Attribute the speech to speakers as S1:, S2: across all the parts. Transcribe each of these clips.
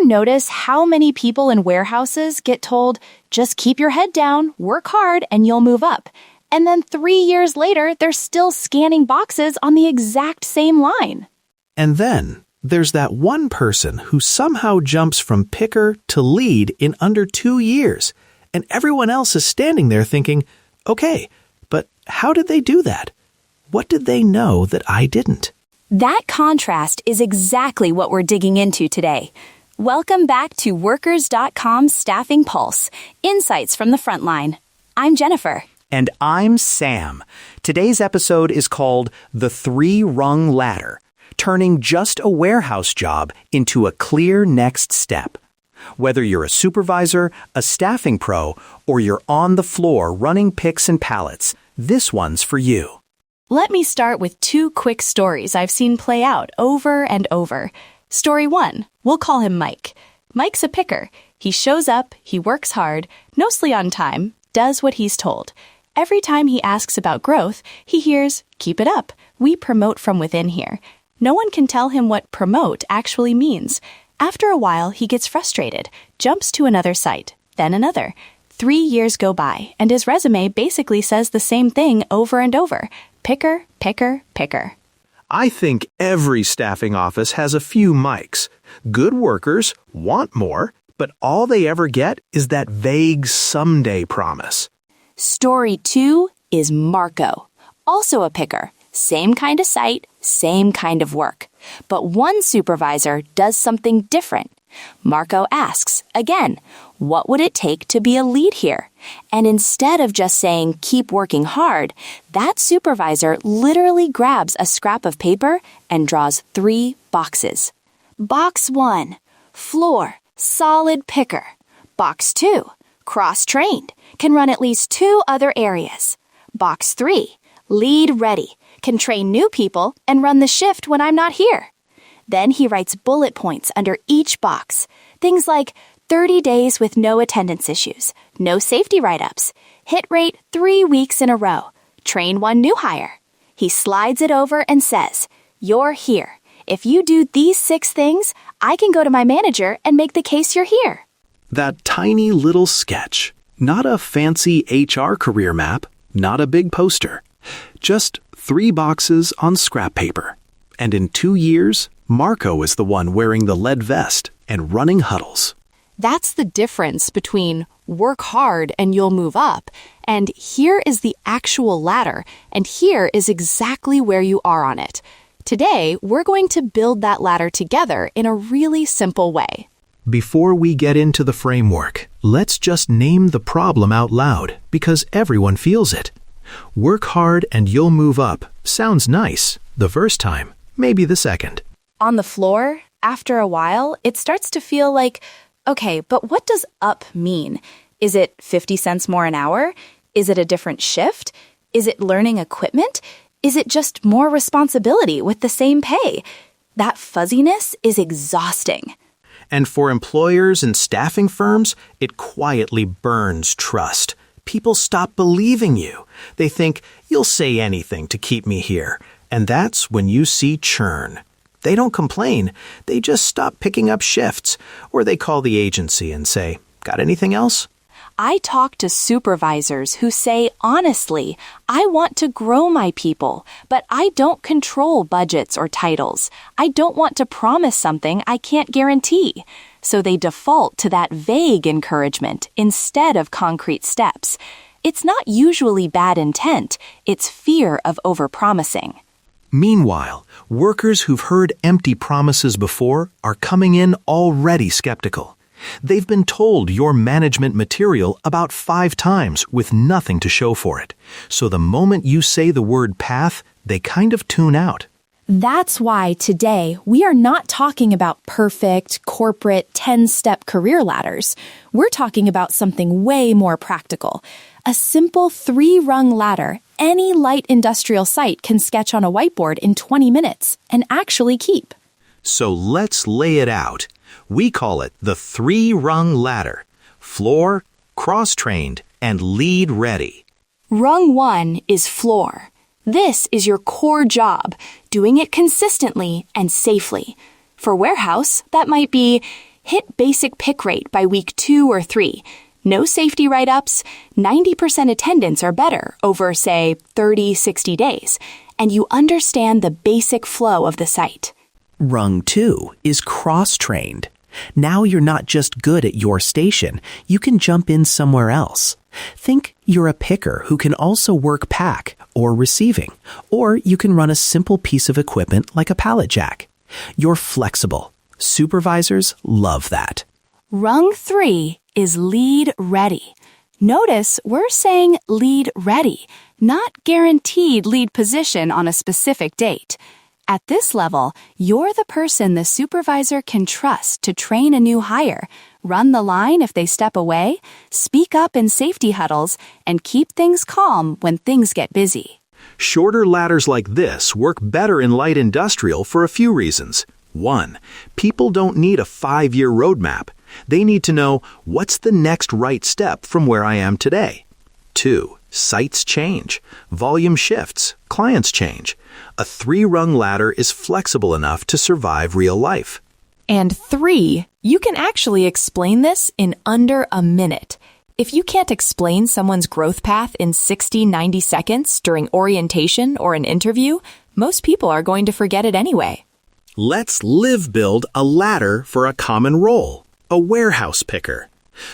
S1: notice how many people in warehouses get told, just keep your head down, work hard, and you'll move up? And then 3 years later, they're still scanning boxes on the exact same line.
S2: And then there's that one person who somehow jumps from picker to lead in under 2 years, and everyone else is standing there thinking, okay, but how did they do that? What did they know that I didn't?
S1: That contrast is exactly what we're digging into today. Welcome back to workersdotcom Staffing Pulse, Insights from the Frontline. I'm Jennifer.
S3: And I'm Sam. Today's episode is called The Three-Rung Ladder, turning just a warehouse job into a clear next step. Whether you're a supervisor, a staffing pro, or you're on the floor running picks and pallets, this one's for you.
S1: Let me start with 2 quick stories I've seen play out over and over. Story 1, we'll call him Mike. Mike's a picker. He shows up, he works hard, mostly on time, does what he's told. Every time he asks about growth, he hears, keep it up. We promote from within here. No one can tell him what promote actually means. After a while, he gets frustrated, jumps to another site, then another. 3 years go by, and his resume basically says the same thing over and over. Picker, picker, picker.
S2: I think every staffing office has a few mics. Good workers want more, but all they ever get is that vague someday promise.
S1: Story 2 is Marco, also a picker. Same kind of site, same kind of work. But one supervisor does something different. Marco asks, again, what would it take to be a lead here? And instead of just saying, keep working hard, that supervisor literally grabs a scrap of paper and draws 3 boxes. Box 1, floor, solid picker. Box 2, cross-trained, can run at least 2 other areas. Box 3, lead ready, can train new people and run the shift when I'm not here. Then he writes bullet points under each box. Things like 30 days with no attendance issues, no safety write-ups, hit rate 3 weeks in a row, train 1 new hire. He slides it over and says, you're here. If you do these 6 things, I can go to my manager and make the case you're here.
S2: That tiny little sketch. Not a fancy HR career map, not a big poster. Just 3 boxes on scrap paper. And in 2 years, Marco is the one wearing the lead vest and running huddles.
S1: That's the difference between work hard and you'll move up, and here is the actual ladder, and here is exactly where you are on it. Today, we're going to build that ladder together in a really simple way.
S2: Before we get into the framework, let's just name the problem out loud because everyone feels it. Work hard and you'll move up sounds nice the first time, maybe the second.
S1: On the floor, after a while, it starts to feel like, okay, but what does up mean? Is it 50 cents more an hour? Is it a different shift? Is it learning equipment? Is it just more responsibility with the same pay? That fuzziness is exhausting.
S2: And for employers and staffing firms, it quietly burns trust. People stop believing you. They think, you'll say anything to keep me here. And that's when you see churn. They don't complain. They just stop picking up shifts. Or they call the agency and say, got anything else?
S1: I talk to supervisors who say, honestly, I want to grow my people, but I don't control budgets or titles. I don't want to promise something I can't guarantee. So they default to that vague encouragement instead of concrete steps. It's not usually bad intent, it's fear of overpromising.
S2: Meanwhile, workers who've heard empty promises before are coming in already skeptical. They've been told your management material about 5 times with nothing to show for it. So the moment you say the word path, they kind of tune out.
S1: That's why today we are not talking about perfect, corporate, 10-step career ladders. We're talking about something way more practical. A simple 3-rung ladder any light industrial site can sketch on a whiteboard in 20 minutes and actually keep.
S2: So let's lay it out. We call it the 3-rung ladder. Floor, cross-trained, and lead ready.
S1: Rung 1 is floor. This is your core job, doing it consistently and safely. For warehouse, that might be hit basic pick rate by week 2 or 3. No safety write-ups, 90% attendance or better over, say, 30, 60 days, and you understand the basic flow of the site.
S3: Rung 2 is cross-trained. Now you're not just good at your station, you can jump in somewhere else. Think you're a picker who can also work pack or receiving, or you can run a simple piece of equipment like a pallet jack. You're flexible. Supervisors love that.
S1: Rung 3 is lead ready. Notice we're saying lead ready, not guaranteed lead position on a specific date. At this level, you're the person the supervisor can trust to train a new hire, run the line if they step away, speak up in safety huddles, and keep things calm when things get busy.
S2: Shorter ladders like this work better in light industrial for a few reasons. 1. People don't need a 5-year roadmap. They need to know what's the next right step from where I am today. 2. Sites change. Volume shifts. Clients change. A 3-rung ladder is flexible enough to survive real life.
S4: And 3, you can actually explain this in under a minute. If you can't explain someone's growth path in 60, 90 seconds during orientation or an interview, most people are going to forget it anyway.
S2: Let's build a ladder for a common role, a warehouse picker.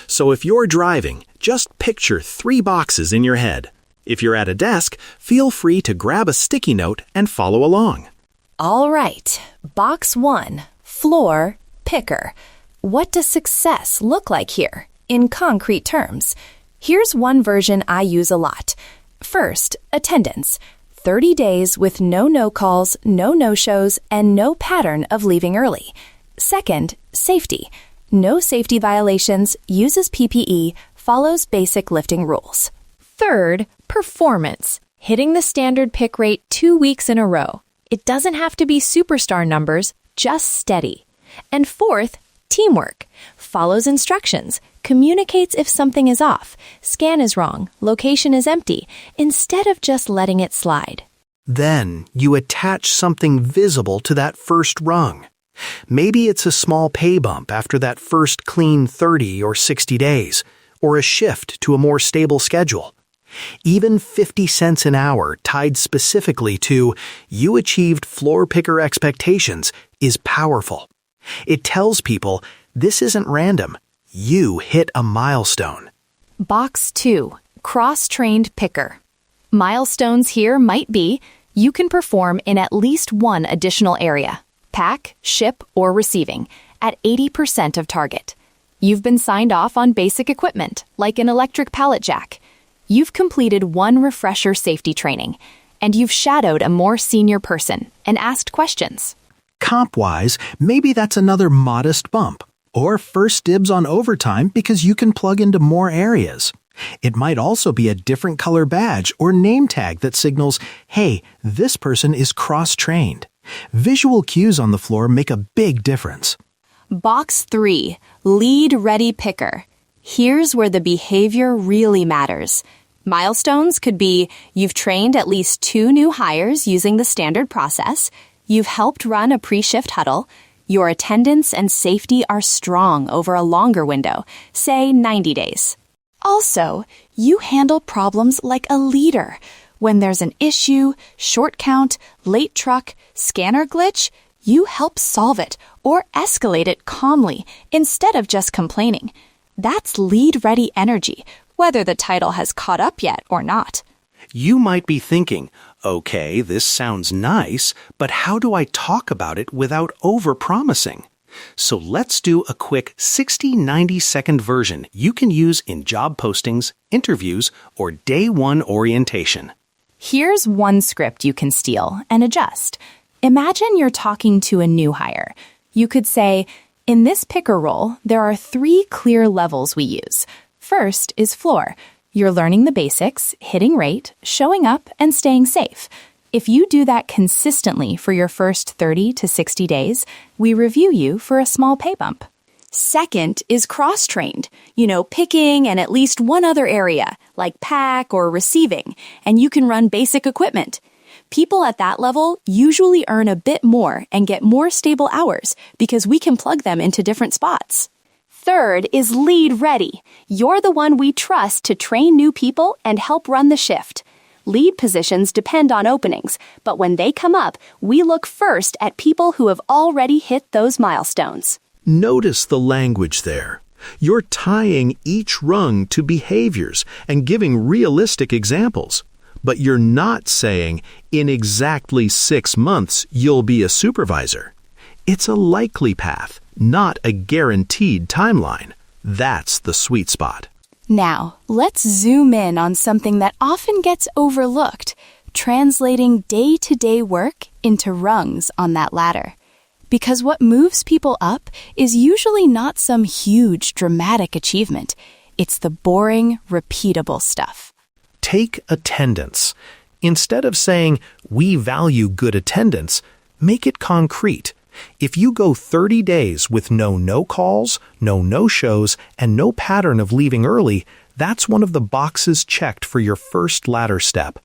S2: So if you're driving, just picture 3 boxes in your head. If you're at a desk, feel free to grab a sticky note and follow along.
S4: All right, box 1, floor, picker. What does success look like here, in concrete terms? Here's one version I use a lot. First, attendance. 30 days with no no-calls, no no-shows, and no pattern of leaving early. Second, safety. No safety violations, uses PPE, follows basic lifting rules. Third, performance. Hitting the standard pick rate 2 weeks in a row. It doesn't have to be superstar numbers, just steady. And fourth, teamwork. Follows instructions, communicates if something is off, scan is wrong, location is empty, instead of just letting it slide.
S3: Then you attach something visible to that first rung. Maybe it's a small pay bump after that first clean 30 or 60 days, or a shift to a more stable schedule. Even 50 cents an hour tied specifically to you achieved floor picker expectations is powerful. It tells people this isn't random. You hit a milestone.
S4: Box 2, cross-trained picker. Milestones here might be you can perform in at least one additional area, pack, ship, or receiving, at 80% of target. You've been signed off on basic equipment, like an electric pallet jack. You've completed one refresher safety training, and you've shadowed a more senior person and asked questions.
S2: Comp-wise, maybe that's another modest bump, or first dibs on overtime because you can plug into more areas. It might also be a different color badge or name tag that signals, hey, this person is cross-trained. Visual cues on the floor make a big difference.
S1: Box 3, lead ready picker. Here's where the behavior really matters. Milestones could be you've trained at least 2 new hires using the standard process, you've helped run a pre-shift huddle, your attendance and safety are strong over a longer window, say 90 days. Also, you handle problems like a leader. When there's an issue, short count, late truck, scanner glitch, you help solve it or escalate it calmly instead of just complaining. That's lead-ready energy, whether the title has caught up yet or not.
S3: You might be thinking, okay, this sounds nice, but how do I talk about it without over-promising? So let's do a quick 60-90-second version you can use in job postings, interviews, or day 1 orientation.
S1: Here's one script you can steal and adjust. Imagine you're talking to a new hire. You could say, in this picker role, there are 3 clear levels we use. First is floor. You're learning the basics, hitting rate, showing up, and staying safe. If you do that consistently for your first 30 to 60 days, we review you for a small pay bump. Second is cross-trained, picking and at least one other area, like pack or receiving, and you can run basic equipment. People at that level usually earn a bit more and get more stable hours because we can plug them into different spots. Third is lead ready. You're the one we trust to train new people and help run the shift. Lead positions depend on openings, but when they come up, we look first at people who have already hit those milestones.
S2: Notice the language there. You're tying each rung to behaviors and giving realistic examples. But you're not saying, in exactly 6 months, you'll be a supervisor. It's a likely path, not a guaranteed timeline. That's the sweet spot.
S4: Now, let's zoom in on something that often gets overlooked, translating day-to-day work into rungs on that ladder. Because what moves people up is usually not some huge, dramatic achievement. It's the boring, repeatable stuff.
S2: Take attendance. Instead of saying, we value good attendance, make it concrete. If you go 30 days with no calls, no no-shows, and no pattern of leaving early, that's one of the boxes checked for your first ladder step.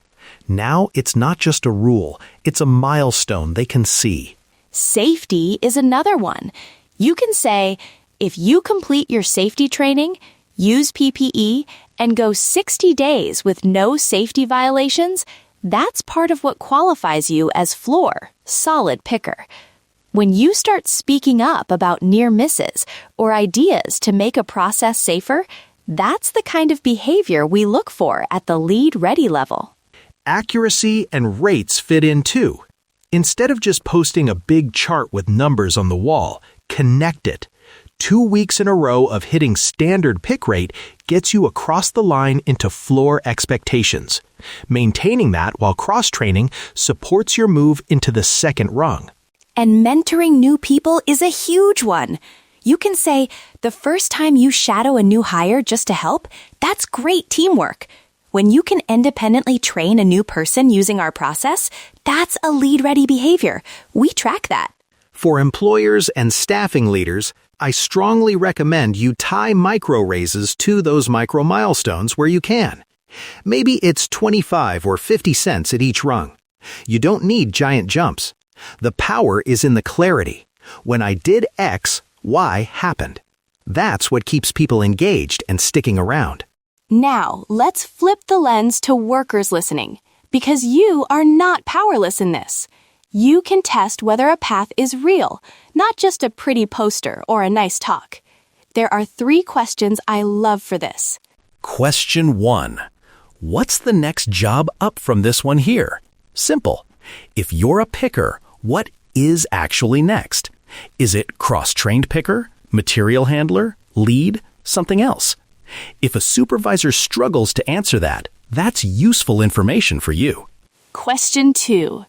S2: Now it's not just a rule, it's a milestone they can see.
S1: Safety is another one. You can say, if you complete your safety training, use PPE, and go 60 days with no safety violations, that's part of what qualifies you as floor, solid picker. When you start speaking up about near misses or ideas to make a process safer, that's the kind of behavior we look for at the lead ready level.
S2: Accuracy and rates fit in too. Instead of just posting a big chart with numbers on the wall, connect it. 2 weeks in a row of hitting standard pick rate gets you across the line into floor expectations. Maintaining that while cross-training supports your move into the second rung.
S1: And mentoring new people is a huge one. You can say, the first time you shadow a new hire just to help, that's great teamwork. When you can independently train a new person using our process, that's a lead-ready behavior. We track that.
S2: For employers and staffing leaders, I strongly recommend you tie micro raises to those micro milestones where you can. Maybe it's 25 or 50 cents at each rung. You don't need giant jumps. The power is in the clarity. When I did X, Y happened. That's what keeps people engaged and sticking around.
S1: Now, let's flip the lens to workers listening, because you are not powerless in this. You can test whether a path is real, not just a pretty poster or a nice talk. There are 3 questions I love for this.
S3: Question 1. What's the next job up from this one here? Simple. If you're a picker, what is actually next? Is it cross-trained picker, material handler, lead, something else? If a supervisor struggles to answer that, that's useful information for you.
S1: Question 2.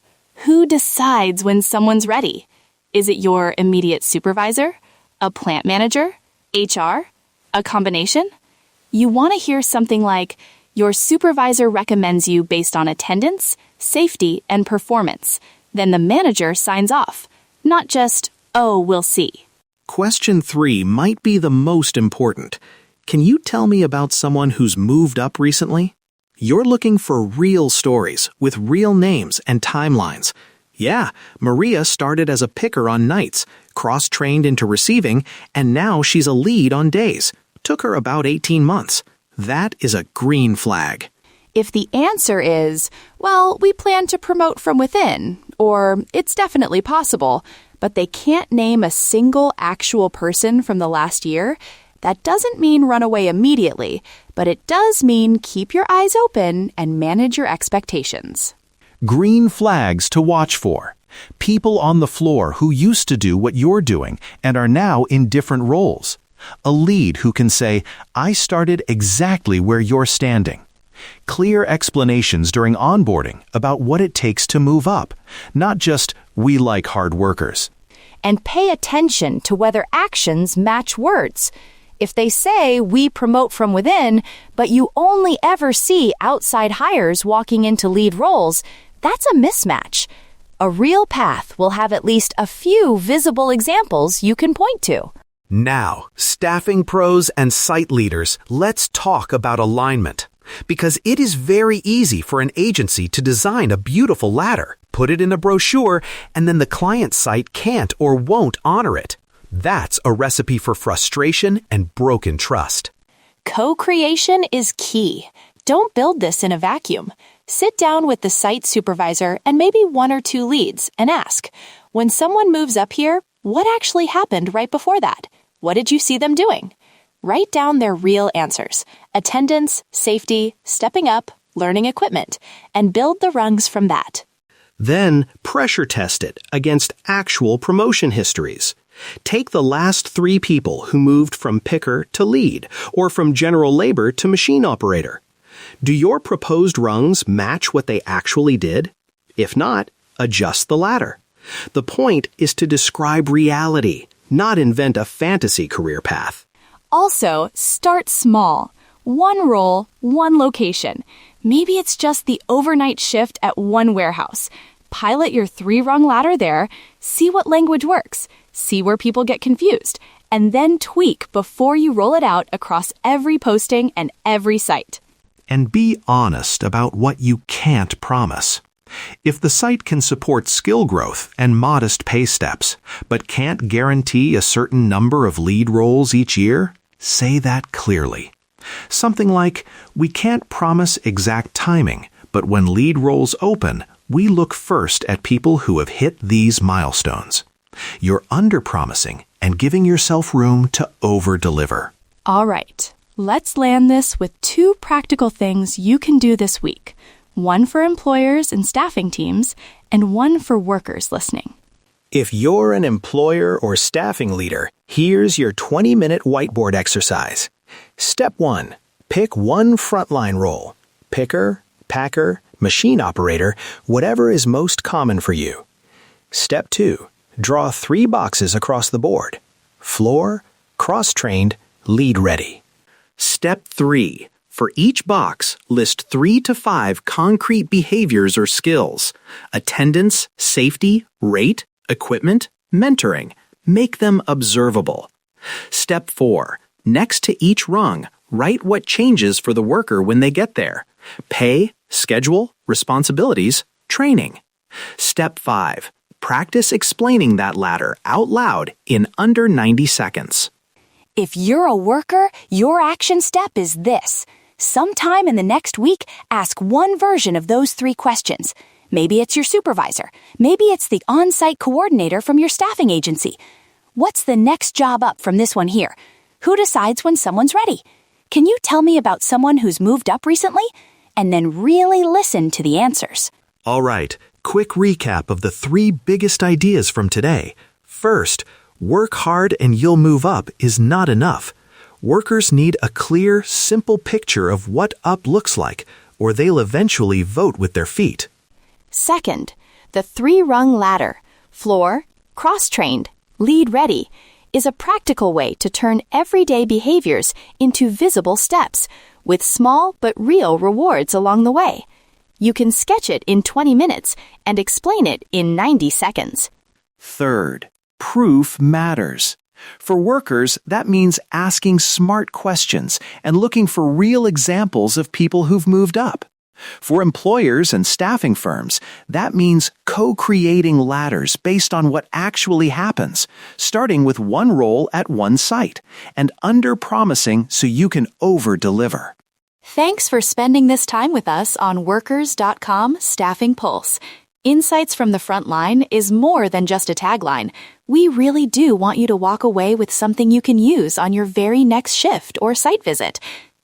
S1: Who decides when someone's ready? Is it your immediate supervisor, a plant manager, HR, a combination? You want to hear something like, your supervisor recommends you based on attendance, safety, and performance. Then the manager signs off, not just, oh, we'll see.
S2: Question 3 might be the most important. Can you tell me about someone who's moved up recently? You're looking for real stories with real names and timelines. Yeah, Maria started as a picker on nights, cross-trained into receiving, and now she's a lead on days. Took her about 18 months. That is a green flag.
S1: If the answer is, well, we plan to promote from within, or it's definitely possible, but they can't name a single actual person from the last year, that doesn't mean run away immediately, but it does mean keep your eyes open and manage your expectations.
S3: Green flags to watch for. People on the floor who used to do what you're doing and are now in different roles. A lead who can say, I started exactly where you're standing. Clear explanations during onboarding about what it takes to move up, not just, we like hard workers.
S1: And pay attention to whether actions match words. If they say, we promote from within, but you only ever see outside hires walking into lead roles, that's a mismatch. A real path will have at least a few visible examples you can point to.
S2: Now, staffing pros and site leaders, let's talk about alignment.
S3: Because it is very easy for an agency to design a beautiful ladder, put it in a brochure, and then the client site can't or won't honor it. That's a recipe for frustration and broken trust.
S1: Co-creation is key. Don't build this in a vacuum. Sit down with the site supervisor and maybe 1 or 2 leads and ask, when someone moves up here, what actually happened right before that? What did you see them doing? Write down their real answers: attendance, safety, stepping up, learning equipment, and build the rungs from that.
S2: Then pressure test it against actual promotion histories. Take the last 3 people who moved from picker to lead or from general labor to machine operator. Do your proposed rungs match what they actually did? If not, adjust the ladder. The point is to describe reality, not invent a fantasy career path.
S1: Also, start small. 1 role, 1 location. Maybe it's just the overnight shift at 1 warehouse. Pilot your 3-rung ladder there, see what language works, see where people get confused, and then tweak before you roll it out across every posting and every site.
S3: And be honest about what you can't promise. If the site can support skill growth and modest pay steps, but can't guarantee a certain number of lead roles each year, say that clearly. Something like, we can't promise exact timing, but when lead roles open, we look first at people who have hit these milestones. You're under-promising and giving yourself room to over-deliver.
S1: All right, let's land this with 2 practical things you can do this week. 1 for employers and staffing teams, and 1 for workers listening.
S2: If you're an employer or staffing leader, here's your 20-minute whiteboard exercise. Step 1. Pick 1 frontline role. Picker, packer, machine operator, whatever is most common for you. Step 2. Draw 3 boxes across the board. Floor, cross-trained, lead ready. Step 3. For each box, list 3 to 5 concrete behaviors or skills: attendance, safety, rate, equipment, mentoring. Make them observable. Step 4. Next to each rung, write what changes for the worker when they get there: pay, schedule, responsibilities, training. Step 5. Practice explaining that ladder out loud in under 90 seconds.
S1: If you're a worker, your action step is this. Sometime in the next week, ask 1 version of those 3 questions. Maybe it's your supervisor. Maybe it's the on-site coordinator from your staffing agency. What's the next job up from this one here? Who decides when someone's ready? Can you tell me about someone who's moved up recently? And then really listen to the answers.
S3: All right, quick recap of the 3 biggest ideas from today. First, work hard and you'll move up is not enough. Workers need a clear, simple picture of what up looks like, or they'll eventually vote with their feet.
S1: Second, the 3-rung ladder, floor, cross-trained, lead ready, is a practical way to turn everyday behaviors into visible steps, with small but real rewards along the way. You can sketch it in 20 minutes and explain it in 90 seconds.
S3: Third, proof matters. For workers, that means asking smart questions and looking for real examples of people who've moved up. For employers and staffing firms, that means co-creating ladders based on what actually happens, starting with 1 role at 1 site, and under-promising so you can over-deliver.
S1: Thanks for spending this time with us on workersdotcom Staffing Pulse. Insights from the front line is more than just a tagline. We really do want you to walk away with something you can use on your very next shift or site visit.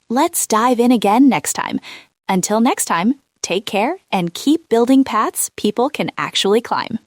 S1: Let's dive in again next time. Until next time, take care and keep building paths people can actually climb.